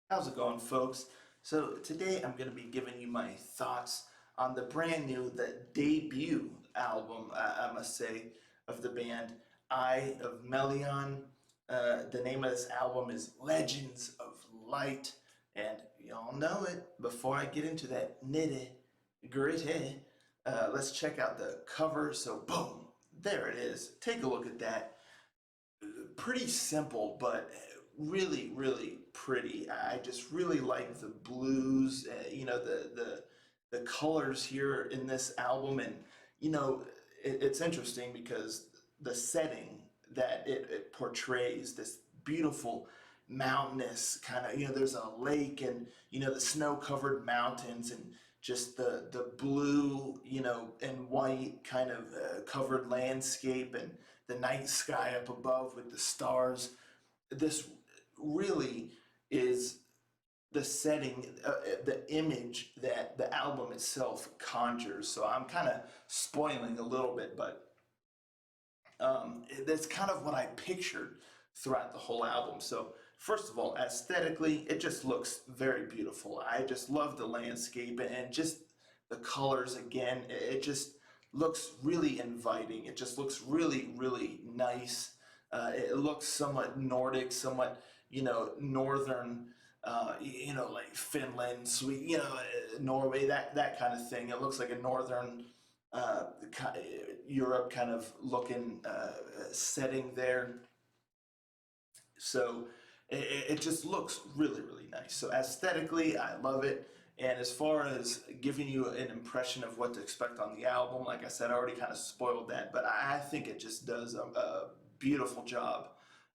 How's it going, folks? So today I'm going to be giving you my thoughts on the brand new, the debut album, I must say, of the band Eye of Melian. The name of this album is Legends of Light, and y'all know it. Before I get into that nitty gritty, let's check out the cover. So, boom, there it is. Take a look at that. Pretty simple, but really, really pretty. I just really like the blues, the colors here in this album, and it's interesting because the setting that it portrays, this beautiful mountainous kind of, there's a lake and the snow-covered mountains and just the blue, and white kind of covered landscape and the night sky up above with the stars. This really is the setting, the image that the album itself conjures. So I'm kind of spoiling a little bit, but that's kind of what I pictured throughout the whole album. So first of all, aesthetically, it just looks very beautiful. I just love the landscape and just the colors again. It just looks really inviting. It just looks really, really nice. It looks somewhat Nordic, somewhat, northern, like Finland, Sweden, Norway, that kind of thing. It looks like a northern uh, Europe kind of looking setting there. So it just looks really, really nice. So aesthetically, I love it. And as far as giving you an impression of what to expect on the album, like I said, I already kind of spoiled that, but I think it just does a beautiful job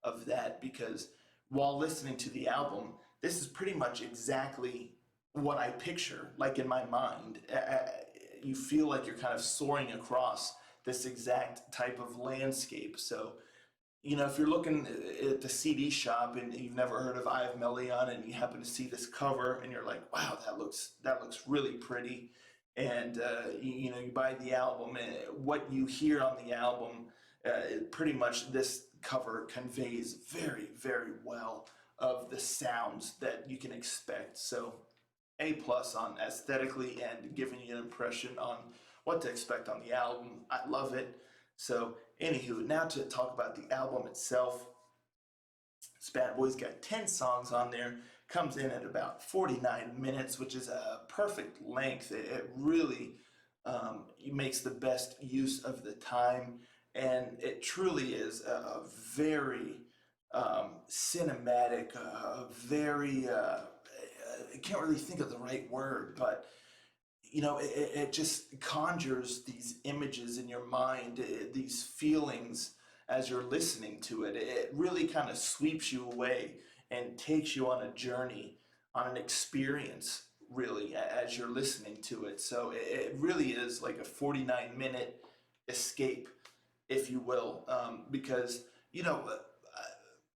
of that because while listening to the album, this is pretty much exactly what I picture, like in my mind. You feel like you're kind of soaring across this exact type of landscape. So if you're looking at the CD shop and you've never heard of Eye of Melian and you happen to see this cover and you're like, wow, that looks really pretty, and you buy the album and what you hear on the album, pretty much this cover conveys very, very well of the sounds that you can expect. So A plus on aesthetically and giving you an impression on what to expect on the album. I love it. So, anywho, now to talk about the album itself. This bad boy's got 10 songs on there, comes in at about 49 minutes, which is a perfect length. It really makes the best use of the time, and it truly is a very cinematic, very, I can't really think of the right word, but it just conjures these images in your mind, these feelings as you're listening to it. It really kind of sweeps you away and takes you on a journey, on an experience, really, as you're listening to it. So it really is like a 49-minute escape, if you will, because,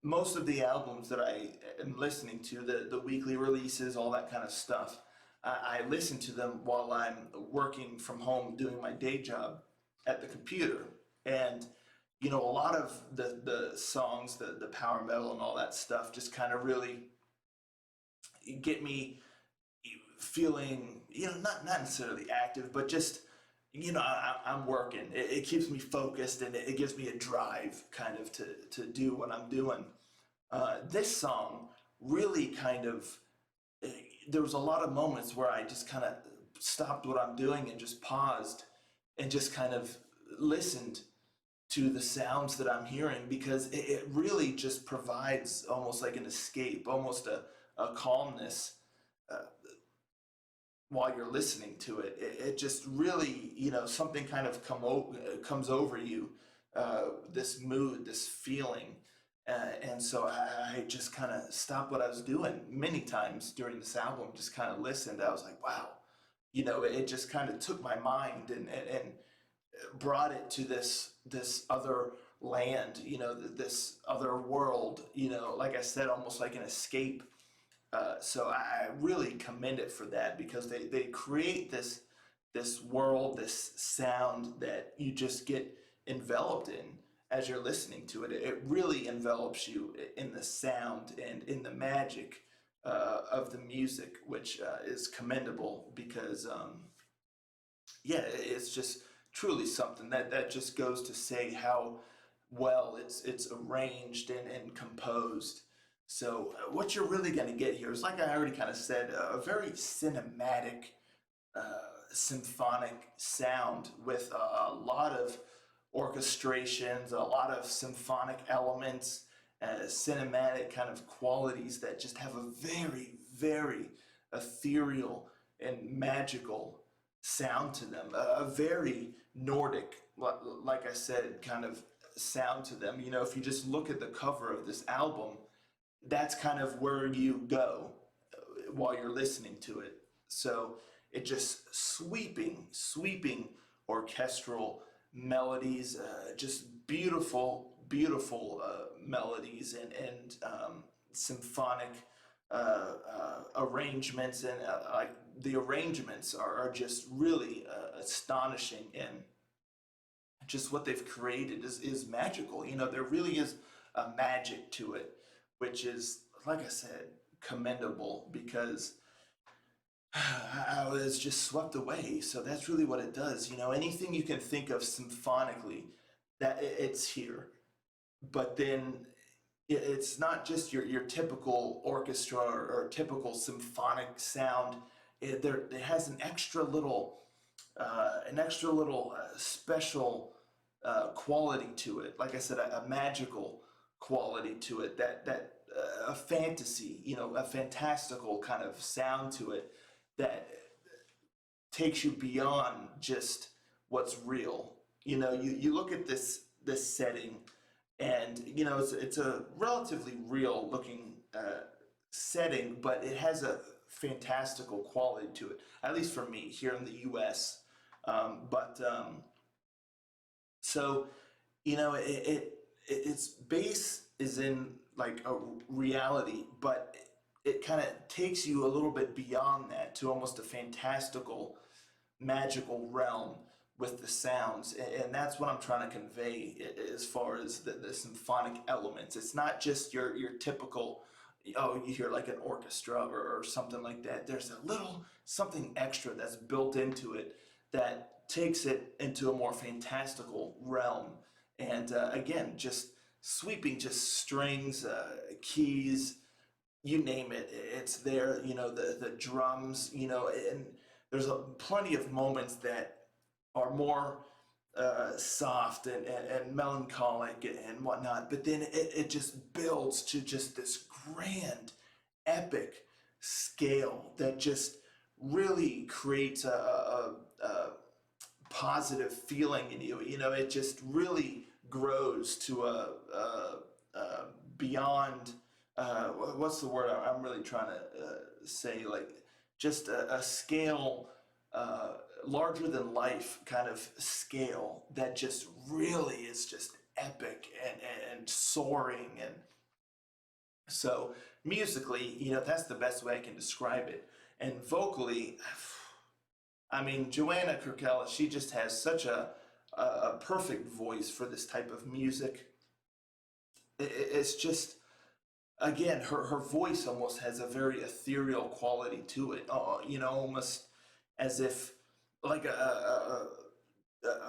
most of the albums that I am listening to, the weekly releases, all that kind of stuff, I listen to them while I'm working from home doing my day job at the computer. And, a lot of the songs, the power metal and all that stuff just kind of really get me feeling, not necessarily active, but just, I'm working. It keeps me focused and it gives me a drive kind of to do what I'm doing. This song really kind of, eh, there was a lot of moments where I just kind of stopped what I'm doing and just paused and just kind of listened to the sounds that I'm hearing because it really just provides almost like an escape, almost a calmness uh, while you're listening to it. It just really, something kind of comes over you, this mood, this feeling. And so I just kind of stopped what I was doing many times during this album, just kind of listened. I was like, wow, it just kind of took my mind and brought it to this other land, this other world, like I said, almost like an escape. So I really commend it for that because they create this world, this sound that you just get enveloped in as you're listening to it. It really envelops you in the sound and in the magic of the music, which is commendable because yeah, it's just truly something that just goes to say how well it's arranged and composed. So what you're really going to get here is, like I already kind of said, a very cinematic, uh, symphonic sound with a lot of orchestrations, a lot of symphonic elements, cinematic kind of qualities that just have a very, very ethereal and magical sound to them. A very Nordic, like I said, kind of sound to them. You know, if you just look at the cover of this album, that's kind of where you go while you're listening to it. So it just sweeping orchestral melodies, just beautiful melodies and symphonic arrangements, and like the arrangements are just really astonishing, and just what they've created is magical. You know, there really is a magic to it, which is, like I said, commendable because I was just swept away. So that's really what it does. You know, anything you can think of symphonically, that it's here. But then it's not just your typical orchestra or typical symphonic sound. It has an extra little special quality to it. Like I said, a magical quality to it. A fantasy, you know, a fantastical kind of sound to it that takes you beyond just what's real. You know, you look at this setting, and you know it's a relatively real looking setting, but it has a fantastical quality to it. At least for me here in the U.S. But so you know its base is in like a reality, but it kind of takes you a little bit beyond that to almost a fantastical, magical realm with the sounds, and that's what I'm trying to convey as far as the symphonic elements. It's not just your typical, oh, you hear like an orchestra or something like that. There's a little something extra that's built into it that takes it into a more fantastical realm. And again, just sweeping, just strings, keys, you name it, it's there. You know, the drums, you know, and there's plenty of moments that are more soft and melancholic and whatnot, but then it just builds to just this grand, epic scale that just really creates a positive feeling in you. You know, it just really grows to a beyond. What's the word I'm really trying to say? Like just a scale larger than life kind of scale that just really is just epic and soaring. And so musically, you know, that's the best way I can describe it. And vocally, I mean, Joanna Kirkella, she just has such a perfect voice for this type of music. It's just, again, her voice almost has a very ethereal quality to it. You know, almost as if like a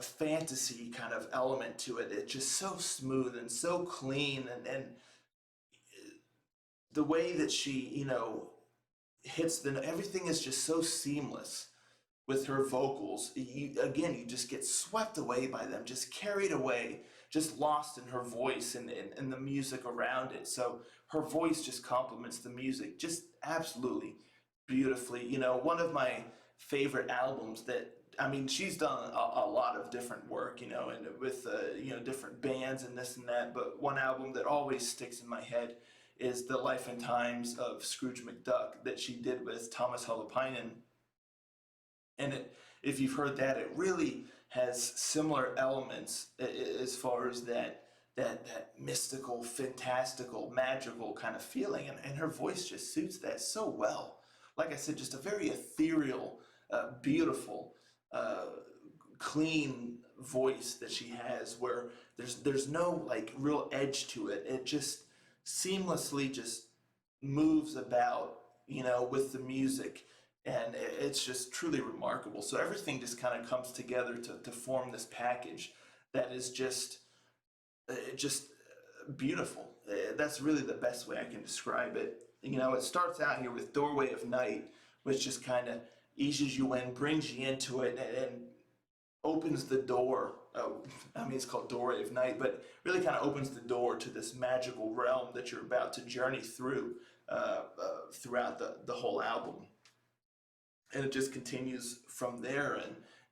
fantasy kind of element to it. It's just so smooth and so clean, and the way that she, you know, hits everything is just so seamless with her vocals. You just get swept away by them, just carried away, just lost in her voice and the music around it. So her voice just complements the music just absolutely beautifully. You know, one of my favorite albums that, I mean, she's done a lot of different work, you know, and with, you know, different bands and this and that, but one album that always sticks in my head is The Life and Times of Scrooge McDuck that she did with Thomas Holopainen. And if you've heard that, it really has similar elements as far as that mystical, fantastical, magical kind of feeling, and her voice just suits that so well. Like I said, just a very ethereal, beautiful, clean voice that she has, where there's no like real edge to it. It just seamlessly just moves about with the music. And it's just truly remarkable. So everything just kind of comes together to form this package that is just beautiful. That's really the best way I can describe it. It starts out here with Doorway of Night, which just kind of eases you in, brings you into it, and opens the door. I mean, it's called Doorway of Night, but really kind of opens the door to this magical realm that you're about to journey through throughout the whole album. And it just continues from there.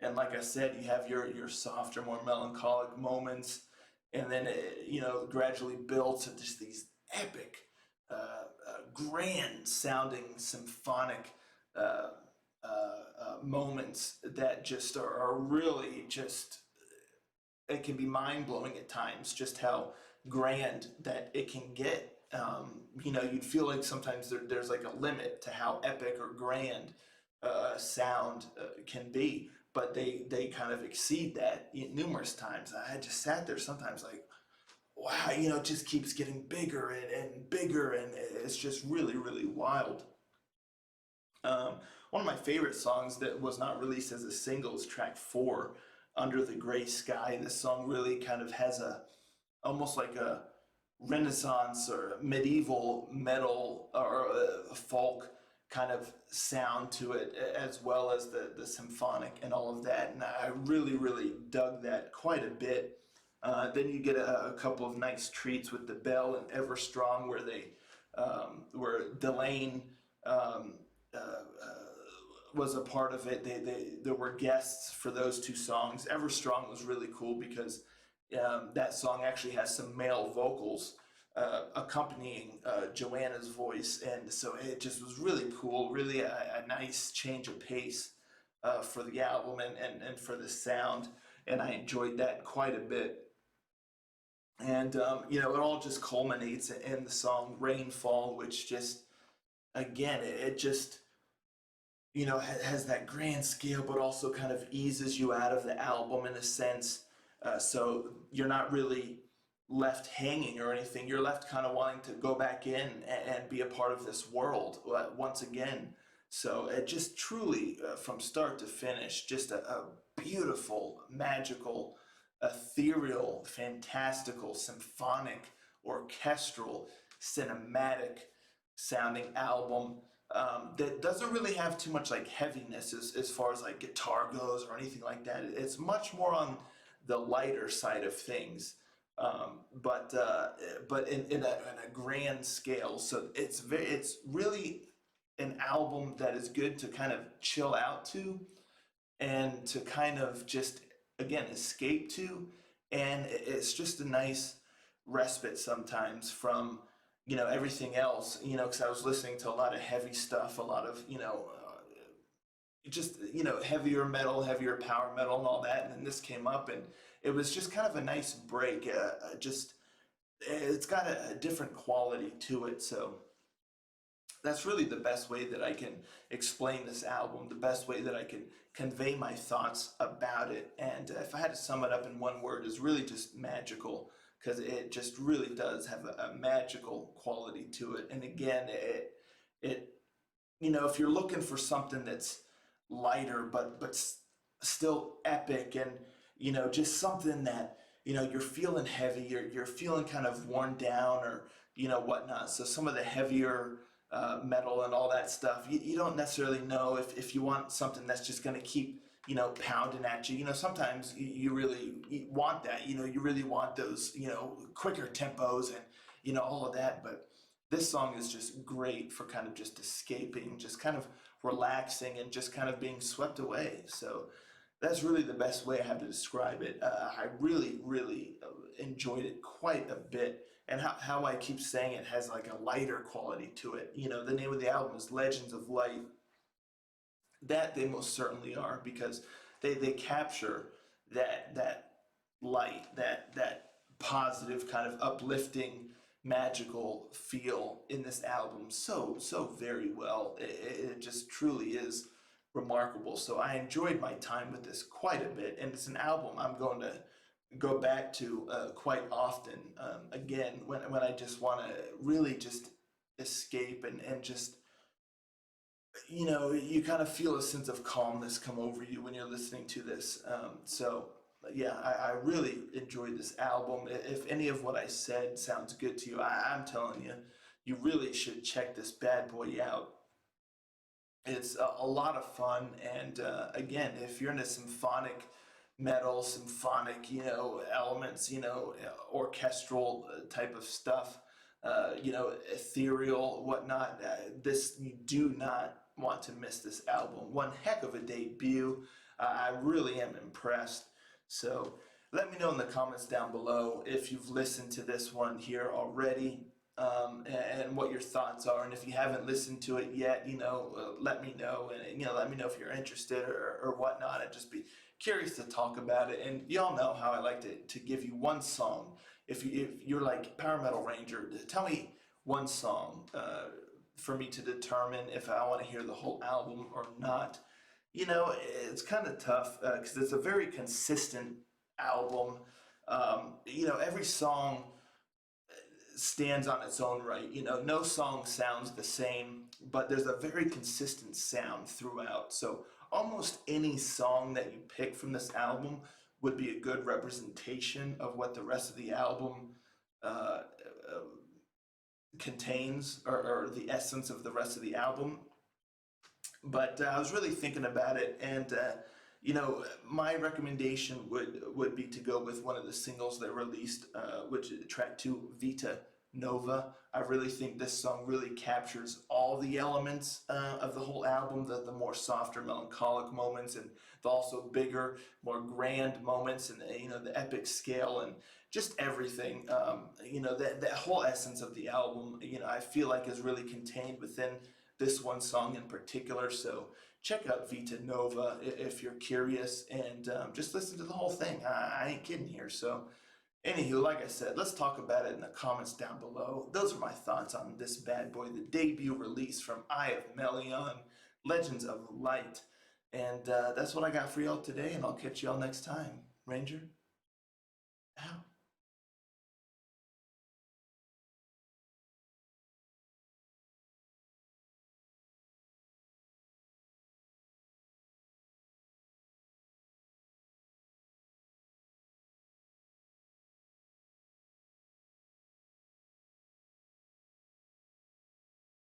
And like I said, you have your softer, more melancholic moments, and then it gradually builds to just these epic, grand sounding symphonic uh, moments that just are really just, it can be mind blowing at times just how grand that it can get. You'd feel like sometimes there's like a limit to how epic or grand sound can be, but they kind of exceed that numerous times. I just sat there sometimes like, wow, it just keeps getting bigger and bigger, and it's just really, really wild. One of my favorite songs that was not released as a single is track 4, Under the Gray Sky. This song really kind of has almost like a Renaissance or medieval metal or folk kind of sound to it, as well as the symphonic and all of that. And I really, really dug that quite a bit. Then you get a couple of nice treats with the Bell and Everstrong, where Delane um, was a part of it. There were guests for those two songs. Everstrong was really cool because that song actually has some male vocals accompanying Joanna's voice, and so it just was really cool. Really a nice change of pace for the album and for the sound, and I enjoyed that quite a bit. And it all just culminates in the song Rainfall, which just, again, it just has that grand scale, but also kind of eases you out of the album in a sense. So you're not really left hanging or anything. You're left kind of wanting to go back in and be a part of this world once again. So it just truly, from start to finish, just a beautiful, magical, ethereal, fantastical, symphonic, orchestral, cinematic sounding album that doesn't really have too much like heaviness as far as like guitar goes or anything like that. It's much more on the lighter side of things, but in a grand scale. So it's really an album that is good to kind of chill out to and to kind of just again escape to, and it's just a nice respite sometimes from everything else, because I was listening to a lot of heavy stuff, a lot of just heavier metal, heavier power metal and all that, and then this came up and it was just kind of a nice break. Just it's got a different quality to it. So that's really the best way that I can explain this album, the best way that I can convey my thoughts about it. And if I had to sum it up in one word, is really just magical, because it just really does have a magical quality to it. And again, it if you're looking for something that's lighter but still epic, and just something that you're feeling heavy, you're feeling kind of worn down, or whatnot. So some of the heavier metal and all that stuff, you don't necessarily know if you want something that's just going to keep pounding at you. Sometimes you really want that. You really want those quicker tempos and all of that. But this song is just great for kind of just escaping, just kind of relaxing, and just kind of being swept away. So that's really the best way I have to describe it. I really, really enjoyed it quite a bit. And how I keep saying it has like a lighter quality to it. The name of the album is Legends of Light. That they most certainly are, because they capture that light, that positive kind of uplifting, magical feel in this album so very well. It just truly is remarkable. So I enjoyed my time with this quite a bit, and it's an album I'm going to go back to quite often. Again, when I just want to really just escape and just you kind of feel a sense of calmness come over you when you're listening to this. So, yeah, I really enjoyed this album. If any of what I said sounds good to you, I'm telling you, you really should check this bad boy out. It's a lot of fun, and again, if you're into symphonic metal, symphonic, elements, orchestral type of stuff, ethereal, whatnot, this you do not want to miss this album. One heck of a debut. I really am impressed. So let me know in the comments down below if you've listened to this one here already, and what your thoughts are. And if you haven't listened to it yet, let me know, and let me know if you're interested or whatnot. I'd just be curious to talk about it. And y'all know how I like to give you one song. If you're like Power Metal Ranger, tell me one song for me to determine if I want to hear the whole album or not. It's kind of tough because it's a very consistent album. Every song stands on its own right. No song sounds the same, but there's a very consistent sound throughout. So almost any song that you pick from this album would be a good representation of what the rest of the album uh, uh, contains, or the essence of the rest of the album. But I was really thinking about it, and my recommendation would be to go with one of the singles they released, which is track two, Vita Nova. I really think this song really captures all the elements of the whole album, the more softer, melancholic moments, and the also bigger, more grand moments, and the epic scale, and just everything. That whole essence of the album, I feel like is really contained within this one song in particular. So check out Vita Nova if you're curious, and just listen to the whole thing. I ain't kidding here. So anywho, like I said, let's talk about it in the comments down below. Those are my thoughts on this bad boy, the debut release from Eye of Melian, Legends of Light. And that's what I got for y'all today, and I'll catch y'all next time. Ranger, out.